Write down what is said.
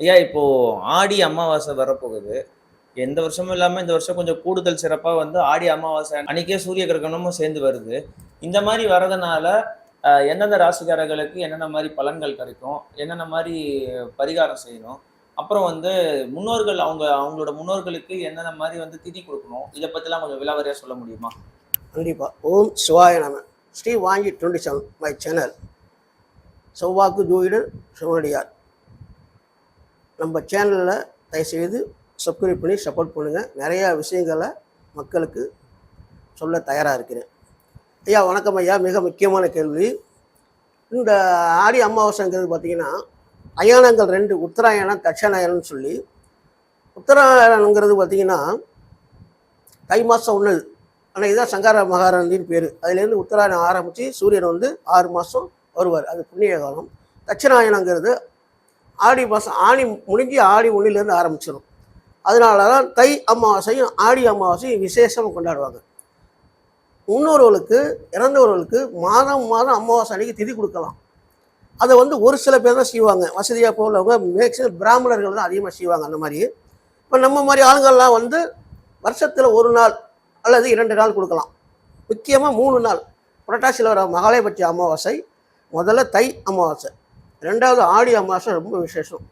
ஐயா இப்போ ஆடி அமாவாசை வரப்போகுது. எந்த வருஷமும் இல்லாம இந்த வருஷம் கொஞ்சம் கூடுதல் சிறப்பா வந்து ஆடி அமாவாசை அன்னைக்கே சூரிய கிரகணமும் சேர்ந்து வருது. இந்த மாரி வரதுனால எந்தெந்த ராசிக்காரர்களுக்கு என்னென்ன மாரி பலன்கள் கிடைக்கும்? என்னென்ன மாரி பரிகாரம் செய்யணும்? அப்புறம் வந்து முன்னோர்கள் அவங்களோட முன்னோர்களுக்கு என்னென்ன மாரி வந்து திதி குடுக்கணும்? இத பத்திலாம் கொஞ்சம் விலாவாரியா சொல்ல முடியுமா? கண்டிப்பா. ஓம் சிவாய நம. ஸ்ரீ வாங்கி 27 மை சேனல். செவ்வாக்கு ஜோதிடர் சிவனடியார். நம்ம சேனலில் தயவுசெய்து சப்ஸ்கிரைப் பண்ணி சப்போர்ட் பண்ணுங்கள். நிறையா விஷயங்களை மக்களுக்கு சொல்ல தயாராக இருக்கிறேன். ஐயா வணக்கம் ஐயா. மிக முக்கியமான கேள்வி. இந்த ஆடி அமாவாசைங்கிறது பார்த்தீங்கன்னா அயானங்கள் 2 உத்தராயணம் தட்சணாயணம்னு சொல்லி, உத்தராயணங்கிறது பார்த்தீங்கன்னா தை மாதம் 1 அன்றைக்கி தான் சங்கார மகாராணின்னு பேர். அதுலேருந்து உத்தராயணம் ஆரம்பித்து சூரியன் வந்து 6 மாதம் வருவார். அது புண்ணிய காலம். தட்சிணாயனங்கிறது ஆடி மாதம் ஆணி முடிஞ்சு ஆடி 1லேருந்து ஆரம்பிச்சிடும். அதனால தான் தை அமாவாசையும் ஆடி அமாவாசையும் விசேஷமாக கொண்டாடுவாங்க. முன்னோர்களுக்கு இறந்தவர்களுக்கு மாதம் மாதம் அமாவாசை அன்றைக்கி திதி கொடுக்கலாம். அதை வந்து ஒரு சில பேர் தான் செய்வாங்க. வசதியாக போகிறவங்க மேக்சிமம் பிராமணர்கள் தான் அதிகமாக செய்வாங்க. அந்த மாதிரி இப்போ நம்ம மாதிரி ஆளுங்கள்லாம் வந்து வருஷத்தில் 1 நாள் அல்லது 2 நாள் கொடுக்கலாம். முக்கியமாக 3 நாள். புரட்டாசியில் வர மகாலயபட்ச அமாவாசை, முதல்ல தை அமாவாசை, 2வது ஆடி அமாவாசை ரொம்ப விசேஷம்.